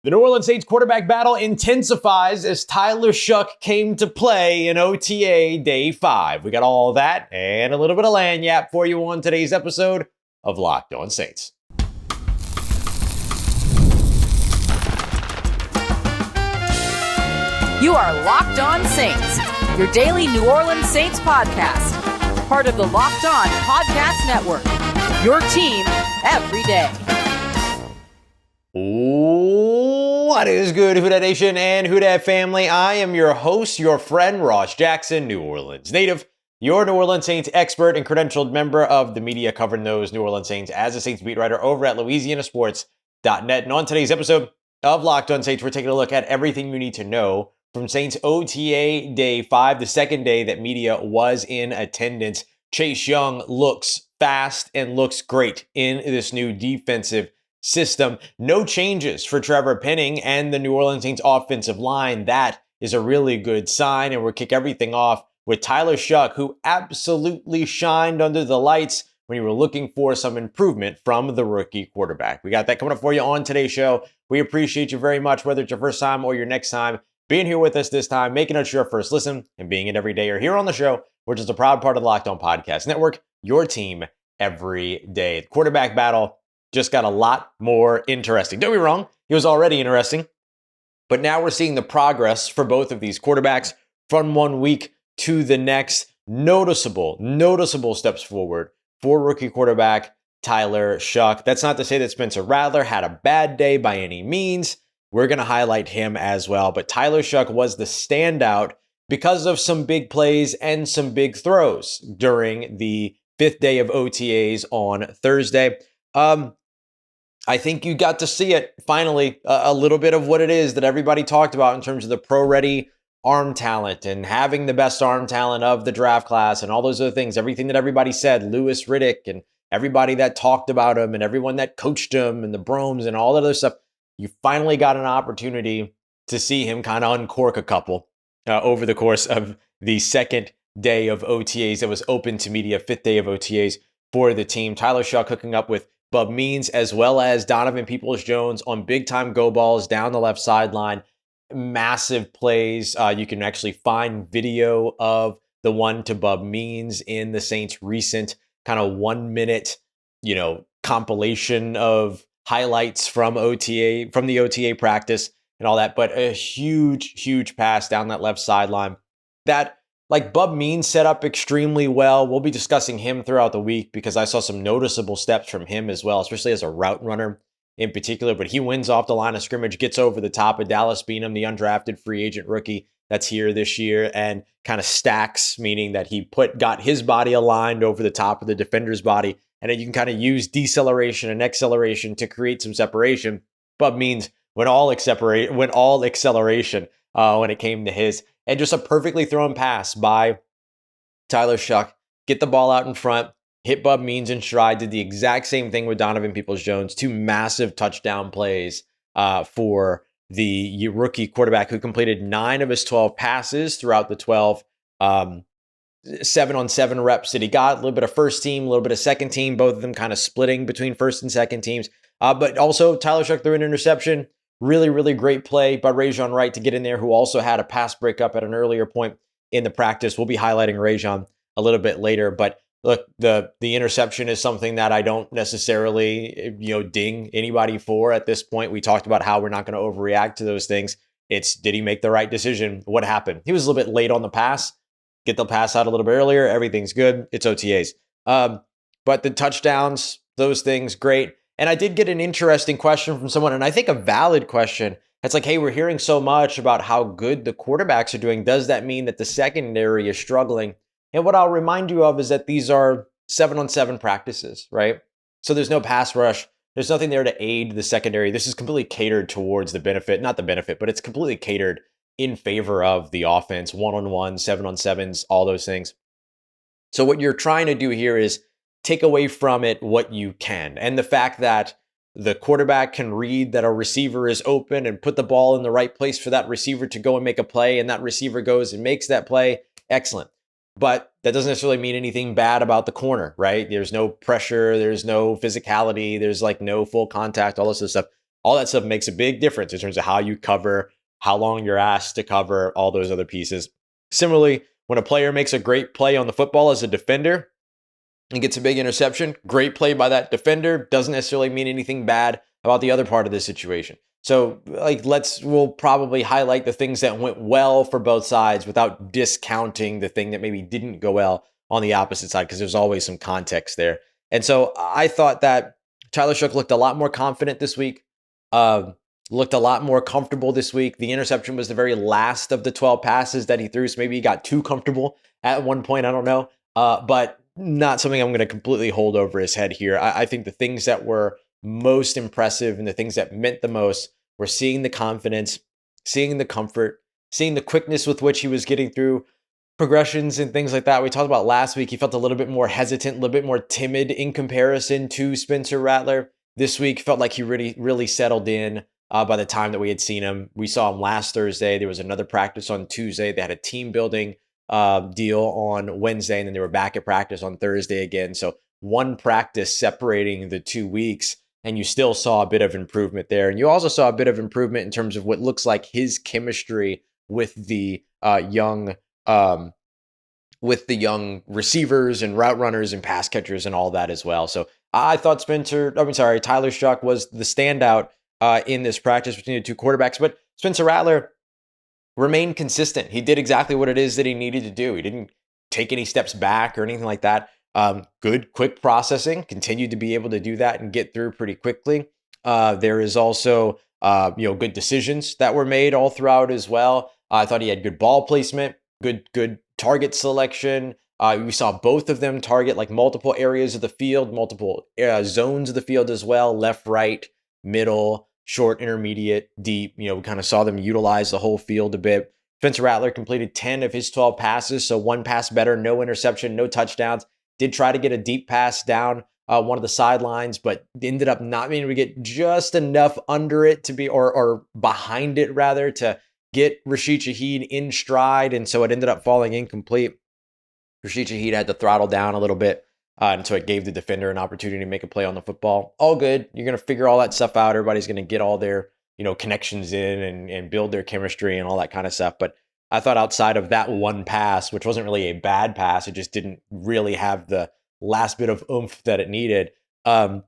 The New Orleans Saints quarterback battle intensifies as Tyler Shough came to play in OTA Day 5. We got all that and a little bit of lagniappe for you on today's episode of Locked On Saints. You are Locked On Saints, your daily New Orleans Saints podcast. Part of the Locked On Podcast Network, your team every day. What is good, Who Dat Nation and Who Dat family? I am your host, your friend, Ross Jackson, New Orleans native, your New Orleans Saints expert and credentialed member of the media covering those New Orleans Saints as a Saints beat writer over at LouisianaSports.net. And on today's episode of Locked On Saints, we're taking a look at everything you need to know from Saints OTA Day 5, the second day that media was in attendance. Chase Young looks fast and looks great in this new defensive system. No changes for Trevor Penning and the New Orleans Saints offensive line. That is a really good sign, and we'll kick everything off with Tyler Shough, who absolutely shined under the lights when you were looking for some improvement from the rookie quarterback. We got that coming up for you on today's show. We appreciate you very much, whether it's your first time or your next time, being here with us this time, making us your first listen, and being it every day or here on the show, which is a proud part of the Locked On Podcast Network, your team every day. The quarterback battle just got a lot more interesting. Don't be wrong, he was already interesting, but now we're seeing the progress for both of these quarterbacks from one week to the next. Noticeable steps forward for rookie quarterback Tyler Shough. That's not to say that Spencer Rattler had a bad day by any means. We're going to highlight him as well, but Tyler Shough was the standout because of some big plays and some big throws during the fifth day of OTAs on Thursday. I think you got to see it finally, a little bit of what it is that everybody talked about in terms of the pro-ready arm talent and having the best arm talent of the draft class and all those other things. Everything that everybody said, Louis Riddick and everybody that talked about him and everyone that coached him and the Bromes and all that other stuff. You finally got an opportunity to see him kind of uncork a couple over the course of the second day of OTAs that was open to media, fifth day of OTAs for the team. Tyler Shough hooking up with Bub Means as well as Donovan Peoples-Jones on big-time go balls down the left sideline. Massive plays. You can actually find video of the one to Bub Means in the Saints' recent kind of 1 minute, compilation of highlights from the OTA practice and all that. But a huge pass down that left sideline that, like, Bub Means set up extremely well. We'll be discussing him throughout the week because I saw some noticeable steps from him as well, especially as a route runner in particular. But he wins off the line of scrimmage, gets over the top of Dallas Beanham, the undrafted free agent rookie that's here this year, and kind of stacks, meaning that he got his body aligned over the top of the defender's body. And then you can kind of use deceleration and acceleration to create some separation. Bub Means went all acceleration when it came to his. And just a perfectly thrown pass by Tyler Shough. Get the ball out in front, hit Bub Means in stride, did the exact same thing with Donovan Peoples-Jones. 2 massive touchdown plays for the rookie quarterback who completed 9 of his 12 passes throughout the 12 7-on-7 reps that he got. A little bit of first team, a little bit of second team, both of them kind of splitting between first and second teams. But also Tyler Shough threw an interception. Really great play by Rajan Wright to get in there, who also had a pass breakup at an earlier point in the practice. We'll be highlighting Rejzohn a little bit later, but look, the interception is something that I don't necessarily, ding anybody for at this point. We talked about how we're not going to overreact to those things. It's, did he make the right decision? What happened? He was a little bit late on the pass. Get the pass out a little bit earlier. Everything's good. It's OTAs. But the touchdowns, those things, great. And I did get an interesting question from someone, and I think a valid question. It's like, hey, we're hearing so much about how good the quarterbacks are doing. Does that mean that the secondary is struggling? And what I'll remind you of is that these are 7-on-7 practices, right? So there's no pass rush. There's nothing there to aid the secondary. This is completely catered towards the benefit, not the benefit, but it's completely catered in favor of the offense, 1-on-1, 7-on-7s, all those things. So what you're trying to do here is take away from it what you can. And the fact that the quarterback can read that a receiver is open and put the ball in the right place for that receiver to go and make a play, and that receiver goes and makes that play, excellent. But that doesn't necessarily mean anything bad about the corner, right? There's no pressure, there's no physicality, there's like no full contact, all this other stuff. All that stuff makes a big difference in terms of how you cover, how long you're asked to cover, all those other pieces. Similarly, when a player makes a great play on the football as a defender and gets a big interception, great play by that defender doesn't necessarily mean anything bad about the other part of the situation. So we'll probably highlight the things that went well for both sides without discounting the thing that maybe didn't go well on the opposite side, because there's always some context there. And so I thought that Tyler Shough looked a lot more confident this week, looked a lot more comfortable this week. The interception was the very last of the 12 passes that he threw, so maybe he got too comfortable at one point, I don't know, but not something I'm going to completely hold over his head here. I think the things that were most impressive and the things that meant the most were seeing the confidence, seeing the comfort, seeing the quickness with which he was getting through progressions and things like that. We talked about last week, he felt a little bit more hesitant, a little bit more timid in comparison to Spencer Rattler. This week felt like he really settled in by the time that we had seen him. We saw him last Thursday. There was another practice on Tuesday. They had a team building deal on Wednesday, and then they were back at practice on Thursday again. So one practice separating the 2 weeks, and you still saw a bit of improvement there. And you also saw a bit of improvement in terms of what looks like his chemistry with the young receivers and route runners and pass catchers and all that as well. So I thought Tyler Shough was the standout in this practice between the two quarterbacks, but Spencer Rattler remained consistent. He did exactly what it is that he needed to do. He didn't take any steps back or anything like that. Good, quick processing, continued to be able to do that and get through pretty quickly. There is also, good decisions that were made all throughout as well. I thought he had good ball placement, good target selection. We saw both of them target like multiple areas of the field, multiple zones of the field as well, left, right, middle, short, intermediate, deep. We kind of saw them utilize the whole field a bit. Spencer Rattler completed 10 of his 12 passes, so one pass better, no interception, no touchdowns. Did try to get a deep pass down one of the sidelines, but ended up not being able to get just enough under it to be, or behind it rather, to get Rashid Shaheed in stride, and so it ended up falling incomplete. Rashid Shaheed had to throttle down a little bit, and so it gave the defender an opportunity to make a play on the football. All good. You're going to figure all that stuff out. Everybody's going to get all their connections in and build their chemistry and all that kind of stuff. But I thought outside of that one pass, which wasn't really a bad pass, it just didn't really have the last bit of oomph that it needed. I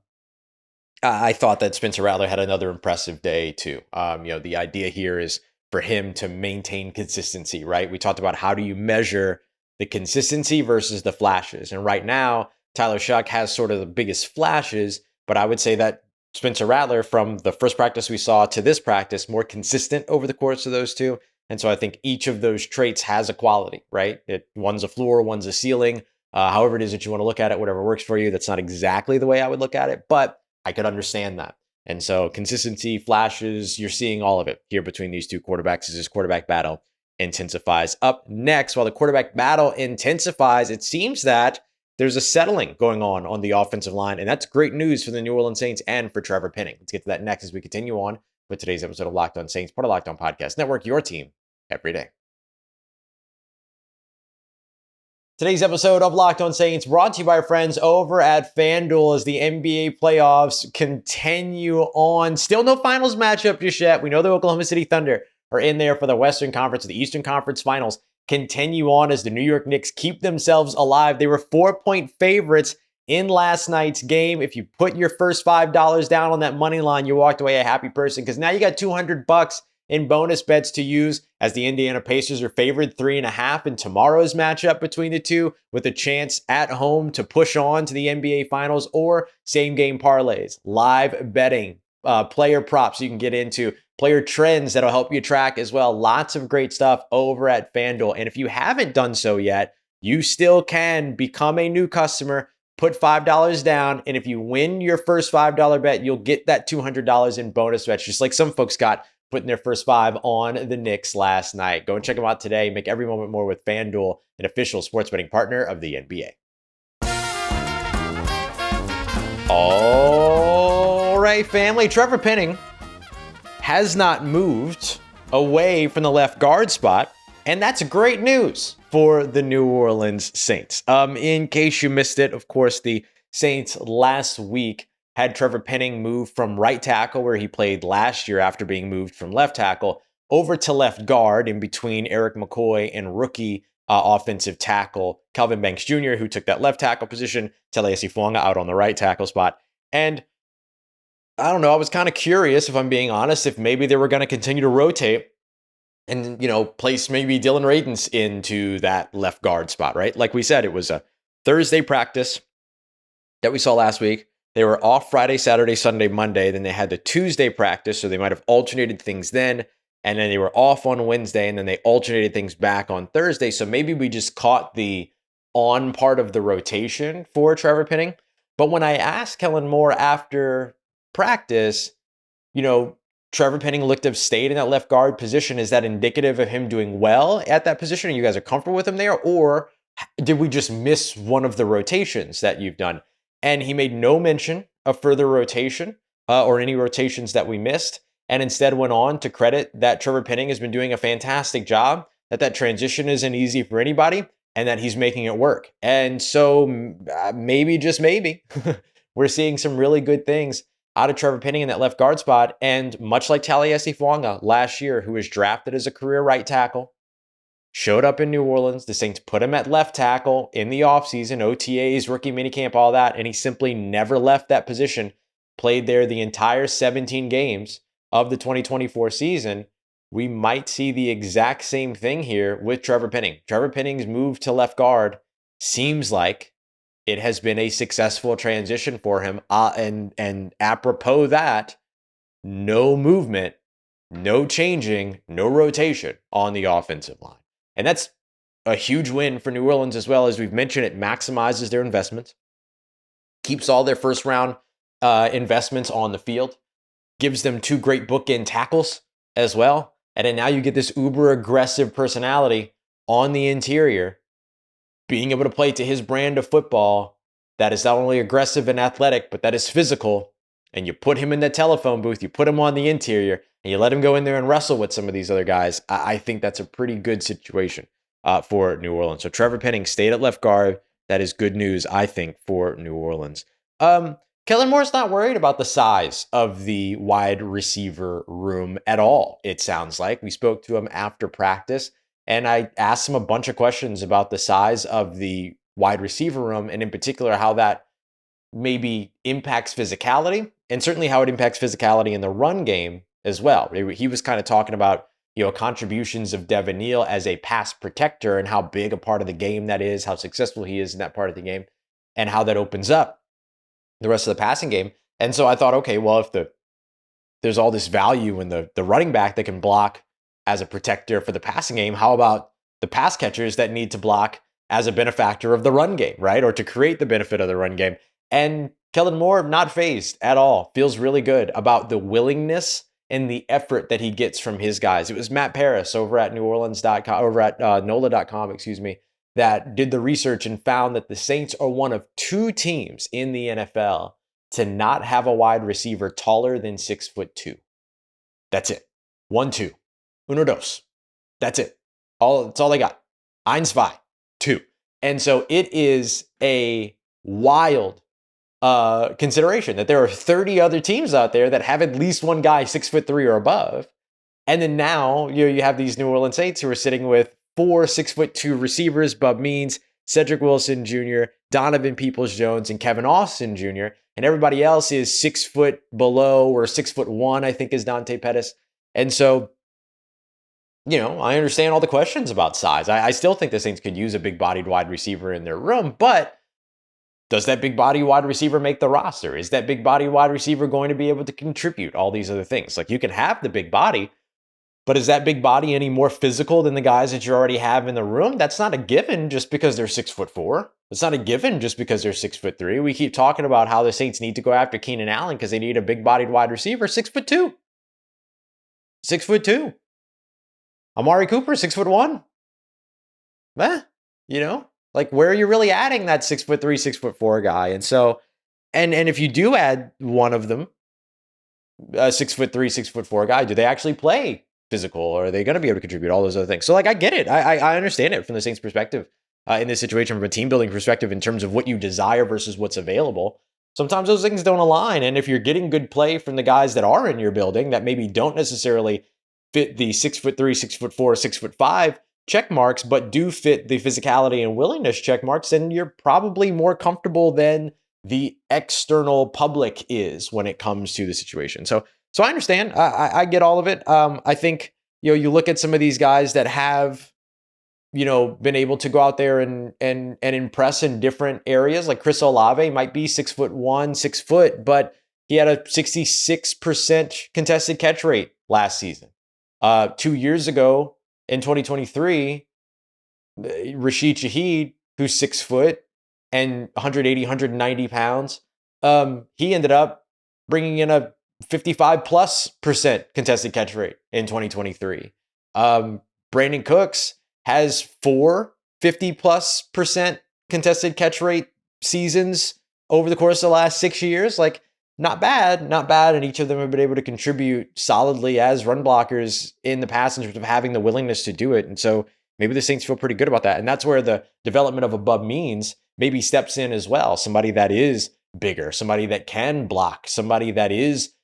thought that Spencer Rattler had another impressive day too. The idea here is for him to maintain consistency, right? We talked about how do you measure the consistency versus the flashes. And right now, Tyler Shough has sort of the biggest flashes, but I would say that Spencer Rattler, from the first practice we saw to this practice, more consistent over the course of those two. And so I think each of those traits has a quality, right? One's a floor, one's a ceiling. However it is that you want to look at it, whatever works for you. That's not exactly the way I would look at it, but I could understand that. And so consistency, flashes, you're seeing all of it here between these two quarterbacks as this quarterback battle intensifies. Up next, while the quarterback battle intensifies, it seems that there's a settling going on the offensive line, and that's great news for the New Orleans Saints and for Trevor Penning. Let's get to that next as we continue on with today's episode of Locked On Saints, part of Locked On Podcast Network, your team every day. Today's episode of Locked On Saints brought to you by our friends over at FanDuel as the NBA playoffs continue on. Still no finals matchup just yet. We know the Oklahoma City Thunder are in there for the Western Conference. The Eastern Conference Finals continue on as the New York Knicks keep themselves alive. They were 4-point favorites in last night's game. If you put your first $5 down on that money line, you walked away a happy person because now you got $200 in bonus bets to use as the Indiana Pacers are favored 3.5 in tomorrow's matchup between the two, with a chance at home to push on to the NBA Finals, or same game parlays, live betting, player props you can get into, player trends that'll help you track as well. Lots of great stuff over at FanDuel. And if you haven't done so yet, you still can become a new customer, put $5 down, and if you win your first $5 bet, you'll get that $200 in bonus bets, just like some folks got putting their first 5 on the Knicks last night. Go and check them out today. Make every moment more with FanDuel, an official sports betting partner of the NBA. All right, family. Trevor Penning has not moved away from the left guard spot, and that's great news for the New Orleans Saints. In case you missed it, of course, the Saints last week had Trevor Penning move from right tackle, where he played last year after being moved from left tackle, over to left guard in between Eric McCoy and rookie offensive tackle Kelvin Banks Jr., who took that left tackle position, Talesi Fuanga out on the right tackle spot. And I don't know, I was kind of curious, if I'm being honest, if maybe they were going to continue to rotate and, place maybe Dylan Radins into that left guard spot, right? Like we said, it was a Thursday practice that we saw last week. They were off Friday, Saturday, Sunday, Monday. Then they had the Tuesday practice, so they might have alternated things then. And then they were off on Wednesday, and then they alternated things back on Thursday. So maybe we just caught the on part of the rotation for Trevor Penning. But when I asked Kellen Moore after practice, Trevor Penning looked to have stayed in that left guard position. Is that indicative of him doing well at that position? And you guys are comfortable with him there? Or did we just miss one of the rotations that you've done? And he made no mention of further rotation or any rotations that we missed, and instead went on to credit that Trevor Penning has been doing a fantastic job, that transition isn't easy for anybody, and that he's making it work. And so maybe, just maybe, we're seeing some really good things out of Trevor Penning in that left guard spot. And much like Talesi Fuanga last year, who was drafted as a career right tackle, showed up in New Orleans. The Saints put him at left tackle in the offseason, OTAs, rookie minicamp, all that, and he simply never left that position, played there the entire 17 games of the 2024 season. We might see the exact same thing here with Trevor Penning. Trevor Penning's move to left guard seems like it has been a successful transition for him. And apropos that, no movement, no changing, no rotation on the offensive line. And that's a huge win for New Orleans as well. As we've mentioned, it maximizes their investments, keeps all their first round investments on the field, gives them 2 great bookend tackles as well. And then now you get this uber aggressive personality on the interior, being able to play to his brand of football that is not only aggressive and athletic, but that is physical. And you put him in the telephone booth, you put him on the interior, and you let him go in there and wrestle with some of these other guys. I think that's a pretty good situation for New Orleans. So Trevor Penning stayed at left guard. That is good news, I think, for New Orleans. Kellen Moore's not worried about the size of the wide receiver room at all, it sounds like. We spoke to him after practice, and I asked him a bunch of questions about the size of the wide receiver room, and in particular, how that maybe impacts physicality, and certainly how it impacts physicality in the run game as well. He was kind of talking about, contributions of Devin Neal as a pass protector and how big a part of the game that is, how successful he is in that part of the game, and how that opens up the rest of the passing game. And so I thought, okay, well, if there's all this value in the running back that can block as a protector for the passing game, how about the pass catchers that need to block as a benefactor of the run game, right? Or to create the benefit of the run game. And Kellen Moore, not fazed at all, feels really good about the willingness and the effort that he gets from his guys. It was Matt Paris over at NOLA.com, that did the research and found that the Saints are one of 2 teams in the NFL to not have a wide receiver taller than 6'2". That's it. 1, 2. Uno, dos. That's it. That's all they got. Eins, zwei. 2. And so it is a wild consideration that there are 30 other teams out there that have at least one guy 6'3" or above. And then now you have these New Orleans Saints who are sitting with 4 6'2" receivers: Bub Means, Cedric Wilson Jr., Donovan Peoples-Jones, and Kevin Austin Jr. And everybody else is 6 foot below, or 6'1", I think, is Dante Pettis. And so, I understand all the questions about size. I still think the Saints could use a big-bodied wide receiver in their room, but does that big-body wide receiver make the roster? Is that big-body wide receiver going to be able to contribute all these other things? Like, you can have the big body, but is that big body any more physical than the guys that you already have in the room? That's not a given just because they're 6'4". It's not a given just because they're 6'3". We keep talking about how the Saints need to go after Keenan Allen because they need a big-bodied wide receiver. 6'2". 6'2". Amari Cooper, 6'1". Like, where are you really adding that 6'3", 6'4" guy? And so, and if you do add one of them, a 6'3", 6'4" guy, do they actually play physical, or are they going to be able to contribute? All those other things. So, like, I get it. I understand it from the Saints' perspective in this situation, from a team building perspective, in terms of what you desire versus what's available. sometimes those things don't align. And if you're getting good play from the guys that are in your building that maybe don't necessarily fit the 6'3", 6'4", 6'5" check marks, but do fit the physicality and willingness check marks, then you're probably more comfortable than the external public is when it comes to the situation. So I understand. I get all of it. I think, you look at some of these guys that have, been able to go out there and impress in different areas. Like Chris Olave might be 6'1", 6 foot, but he had a 66% contested catch rate last season. 2 years ago in 2023, Rashid Shaheed, who's 6 foot and 180, 190 pounds, he ended up bringing in a 55+% contested catch rate in 2023. Brandon Cooks has 4 50+% contested catch rate seasons over the course of the last 6 years. Like, not bad. And each of them have been able to contribute solidly as run blockers in the past in terms of having the willingness to do it. And so maybe the Saints feel pretty good about that. And that's where the development of a Bub Means maybe steps in as well. Somebody that is bigger, somebody that can block, somebody that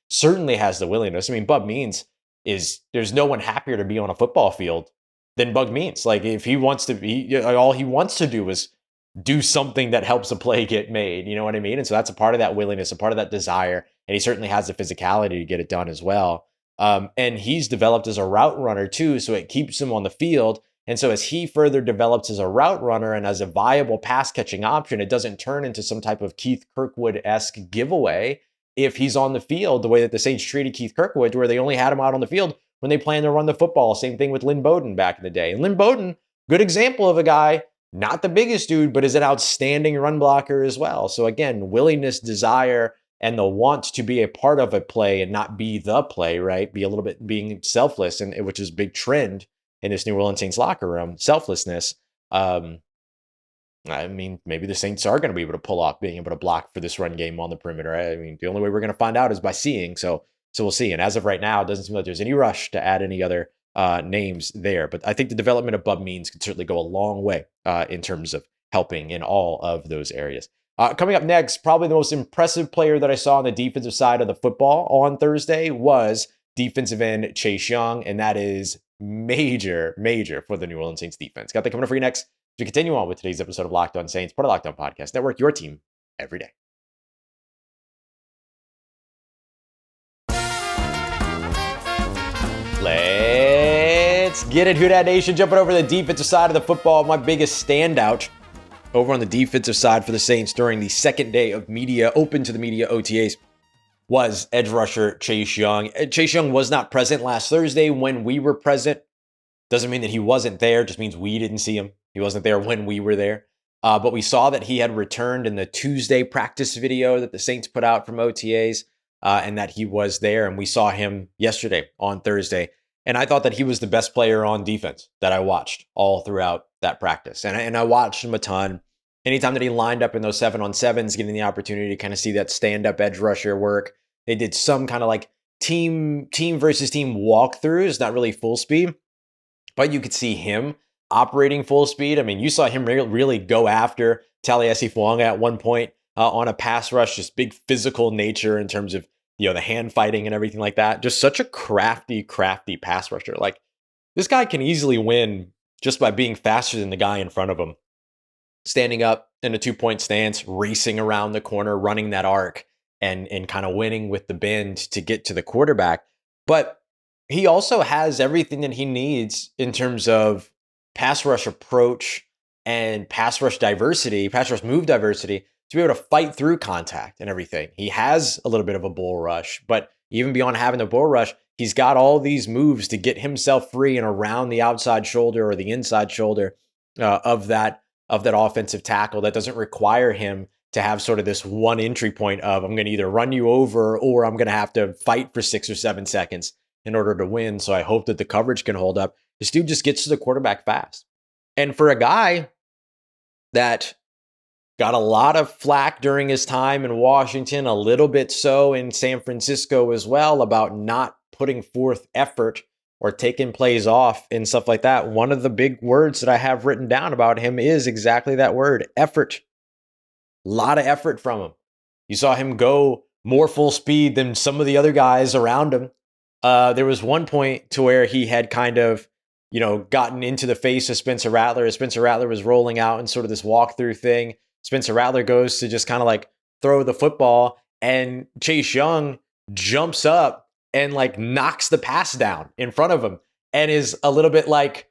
certainly has the willingness. I mean, Bub Means there's no one happier to be on a football field than Bug Means. Like, if he wants to be, all he wants to do is do something that helps a play get made. You know what I mean? And so that's a part of that willingness, a part of that desire. And he certainly has the physicality to get it done as well. And he's developed as a route runner too, so it keeps him on the field. And so as he further develops as a route runner and as a viable pass catching option, it doesn't turn into some type of Keith Kirkwood-esque giveaway if he's on the field the way that the Saints treated Keith Kirkwood, where they only had him out on the field when they planned to run the football. Same thing with Lynn Bowden back in the day. And Lynn Bowden, good example of a guy, not the biggest dude, but is an outstanding run blocker as well. So again, willingness, desire, and the want to be a part of a play and not be the play, right? Be a little bit being selfless, and which is a big trend in this New Orleans Saints locker room, selflessness. I mean, maybe the Saints are going to be able to pull off being able to block for this run game on the perimeter. I mean, the only way we're going to find out is by seeing. So we'll see. And as of right now, it doesn't seem like there's any rush to add any other names there. But I think the development of Bub Means could certainly go a long way in terms of helping in all of those areas. Coming up next, probably the most impressive player that I saw on the defensive side of the football on Thursday was defensive end Chase Young, and that is major for the New Orleans Saints defense. Got that coming up for you next. To continue on with today's episode of Locked On Saints, part of Locked On Podcast Network, your team every day. Let's get it, Who Dat Nation. Jumping over to the defensive side of the football, my biggest standout over on the defensive side for the Saints during the second day of media, open to the media OTAs, was edge rusher Chase Young. Chase Young was not present last Thursday when we were present. Doesn't mean that he wasn't there, just means we didn't see him. He wasn't there when we were there. But we saw that he had returned in the Tuesday practice video that the Saints put out from OTAs, and that he was there. And we saw him yesterday on Thursday. And I thought that he was the best player on defense that I watched all throughout that practice. And I watched him a ton. Anytime that he lined up in those 7-on-7s, getting the opportunity to kind of see that stand-up edge rusher work. They did some kind of like team versus team walkthroughs, not really full speed, but you could see him operating full speed. I mean, you saw him really go after Taliesin Fuanga at one point on a pass rush, just big physical nature in terms of, the hand fighting and everything like that. Just such a crafty pass rusher. Like, this guy can easily win just by being faster than the guy in front of him. Standing up in a 2-point stance, racing around the corner, running that arc, and kind of winning with the bend to get to the quarterback. But he also has everything that he needs in terms of pass rush approach and pass rush move diversity to be able to fight through contact and everything. He has a little bit of a bull rush, but even beyond having the bull rush, he's got all these moves to get himself free and around the outside shoulder or the inside shoulder of that offensive tackle that doesn't require him to have sort of this one entry point of, I'm going to either run you over or I'm going to have to fight for 6 or 7 seconds in order to win. So I hope that the coverage can hold up. This dude just gets to the quarterback fast. And for a guy that got a lot of flack during his time in Washington, a little bit so in San Francisco as well, about not putting forth effort or taking plays off and stuff like that. One of the big words that I have written down about him is exactly that word, effort. A lot of effort from him. You saw him go more full speed than some of the other guys around him. There was one point to where he had kind of, gotten into the face of Spencer Rattler as Spencer Rattler was rolling out in sort of this walkthrough thing. Spencer Rattler goes to just kind of like throw the football, and Chase Young jumps up and like knocks the pass down in front of him and is a little bit like,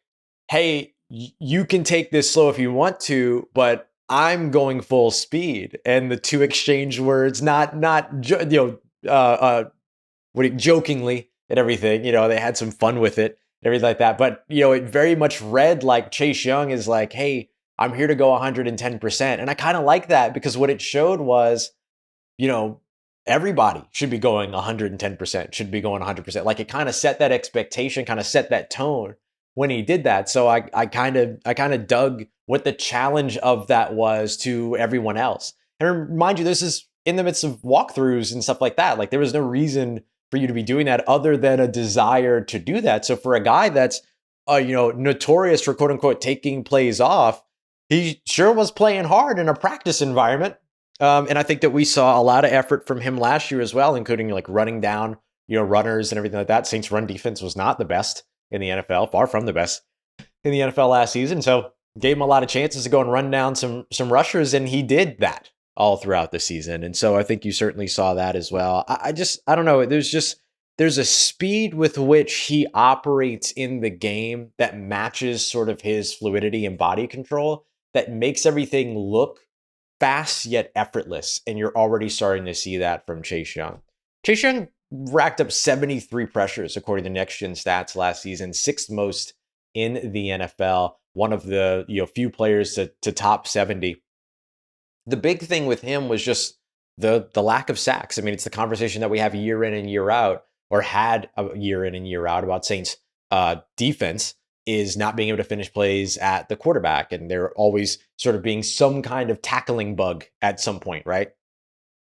hey, you can take this slow if you want to, but I'm going full speed. And the two exchange words, jokingly and everything, they had some fun with it and everything like that. But, it very much read like Chase Young is like, hey, I'm here to go 110%. And I kind of like that because what it showed was, everybody should be going 110%, should be going 100%. Like it kind of set that expectation, kind of set that tone when he did that. So I kind of dug what the challenge of that was to everyone else. And remind you, this is in the midst of walkthroughs and stuff like that. Like there was no reason for you to be doing that other than a desire to do that. So for a guy that's notorious for quote unquote taking plays off, he sure was playing hard in a practice environment. And I think that we saw a lot of effort from him last year as well, including like running down, runners and everything like that. Saints run defense was not the best in the NFL, far from the best in the NFL last season. So gave him a lot of chances to go and run down some rushers, and he did that all throughout the season. And so I think you certainly saw that as well. I don't know. There's a speed with which he operates in the game that matches sort of his fluidity and body control that makes everything look fast yet effortless. And you're already starting to see that from Chase Young. Chase Young racked up 73 pressures according to Next Gen Stats last season, sixth most in the NFL, one of the few players to top 70. The big thing with him was just the lack of sacks. I mean, it's the conversation that we have year in and year out, or had a year in and year out, about Saints defense is not being able to finish plays at the quarterback. And there always sort of being some kind of tackling bug at some point, right?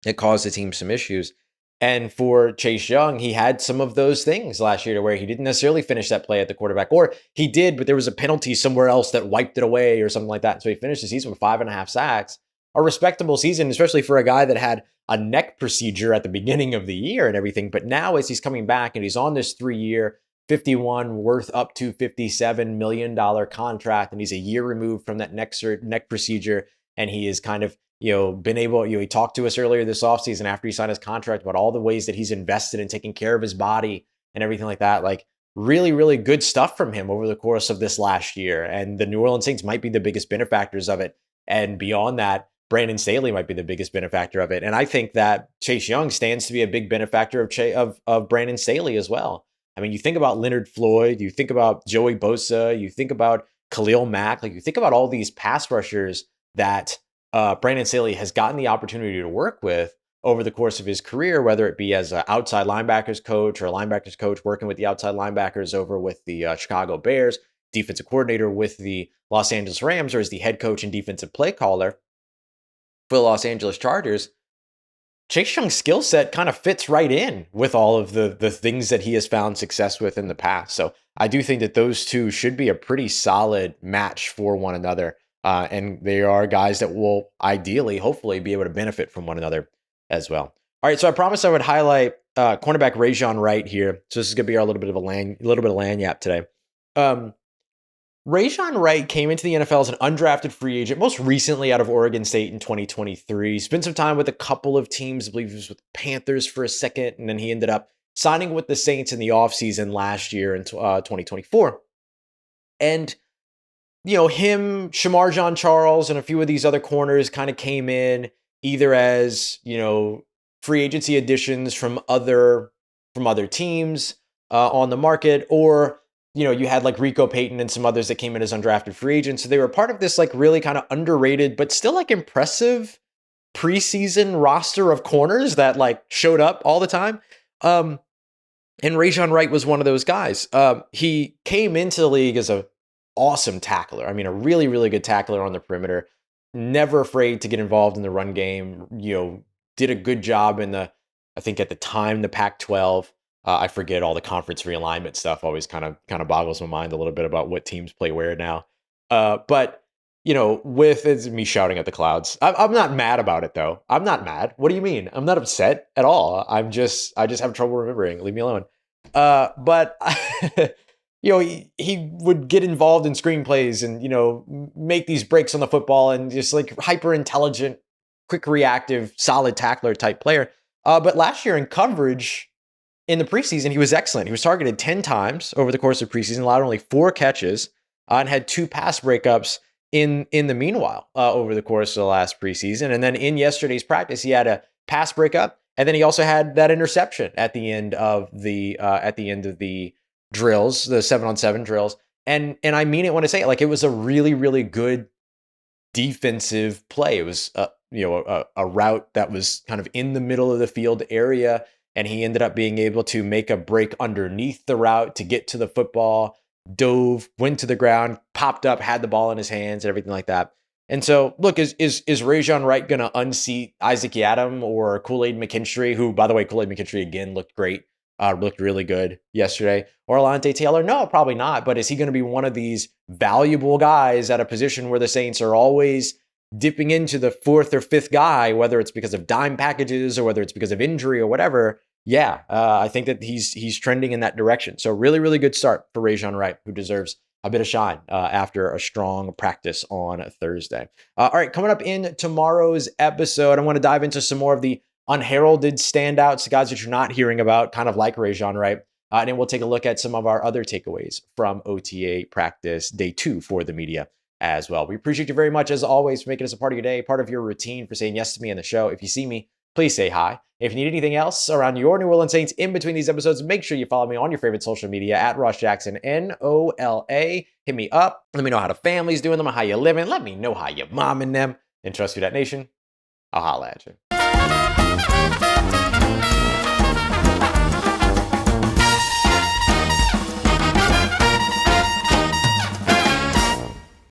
It caused the team some issues. And for Chase Young, he had some of those things last year to where he didn't necessarily finish that play at the quarterback, or he did, but there was a penalty somewhere else that wiped it away or something like that. So he finished the season with 5.5 sacks, a respectable season, especially for a guy that had a neck procedure at the beginning of the year and everything. But now as he's coming back and he's on this 3-year, 51 worth up to $57 million contract, and he's a year removed from that neck procedure, and he is kind of been able, he talked to us earlier this offseason after he signed his contract about all the ways that he's invested in taking care of his body and everything like that. Like really, really good stuff from him over the course of this last year. And the New Orleans Saints might be the biggest benefactors of it. And beyond that, Brandon Staley might be the biggest benefactor of it. And I think that Chase Young stands to be a big benefactor of Brandon Staley as well. I mean, you think about Leonard Floyd, you think about Joey Bosa, you think about Khalil Mack, like you think about all these pass rushers that Brandon Staley has gotten the opportunity to work with over the course of his career, whether it be as an outside linebackers coach or a linebackers coach working with the outside linebackers over with the Chicago Bears, defensive coordinator with the Los Angeles Rams, or as the head coach and defensive play caller for the Los Angeles Chargers. Chase Young's skill set kind of fits right in with all of the things that he has found success with in the past. So I do think that those two should be a pretty solid match for one another. And they are guys that will ideally, hopefully, be able to benefit from one another as well. All right, so I promised I would highlight cornerback Rajan Wright here. So this is going to be our little bit of lagniappe today. Rajan Wright came into the NFL as an undrafted free agent, most recently out of Oregon State in 2023. Spent some time with a couple of teams. I believe he was with the Panthers for a second, and then he ended up signing with the Saints in the offseason last year in 2024. And him, Shamar John Charles, and a few of these other corners kind of came in either as, free agency additions from other teams on the market, or, you had like Rico Payton and some others that came in as undrafted free agents. So they were part of this like really kind of underrated, but still like impressive preseason roster of corners that like showed up all the time. And Rajan Wright was one of those guys. He came into the league as a awesome tackler. I mean, a really, really good tackler on the perimeter. Never afraid to get involved in the run game. Did a good job in I think at the time, the Pac-12. I forget all the conference realignment stuff. Always kind of boggles my mind a little bit about what teams play where now. But with it's me shouting at the clouds. I'm not mad about it though. I'm not mad. What do you mean? I'm not upset at all. I just have trouble remembering. Leave me alone. But he would get involved in screenplays and make these breaks on the football and just like hyper intelligent, quick reactive, solid tackler type player. But last year in coverage in the preseason, he was excellent. He was targeted 10 times over the course of preseason, allowed only 4 catches, and had 2 pass breakups in the meanwhile over the course of the last preseason. And then in yesterday's practice, he had a pass breakup, and then he also had that interception at the end of the drills, the 7-on-7 drills. And I mean it when I say it, like it was a really, really good defensive play. It was a route that was kind of in the middle of the field area, and he ended up being able to make a break underneath the route to get to the football, dove, went to the ground, popped up, had the ball in his hands and everything like that. And so, look, is Rajan Wright going to unseat Isaac Yiadom or Kool-Aid McKinstry, who, by the way, Kool-Aid McKinstry again looked great, looked really good yesterday, or Alante Taylor? No, probably not. But is he going to be one of these valuable guys at a position where the Saints are always dipping into the 4th or 5th guy, whether it's because of dime packages or whether it's because of injury or whatever? Yeah, I think that he's trending in that direction. So really, really good start for Rajan Wright, who deserves a bit of shine after a strong practice on Thursday. All right, coming up in tomorrow's episode, I want to dive into some more of the unheralded standouts, the guys that you're not hearing about, kind of like Rajan Wright. And then we'll take a look at some of our other takeaways from OTA practice day 2 for the media as well. We appreciate you very much, as always, for making us a part of your day, part of your routine, for saying yes to me on the show. If you see me, please say hi. If you need anything else around your New Orleans Saints in between these episodes, make sure you follow me on your favorite social media at Ross Jackson, NOLA. Hit me up. Let me know how the family's doing them, how you living. Let me know how your mom and them. And trust Who Dat Nation, I'll holla at you.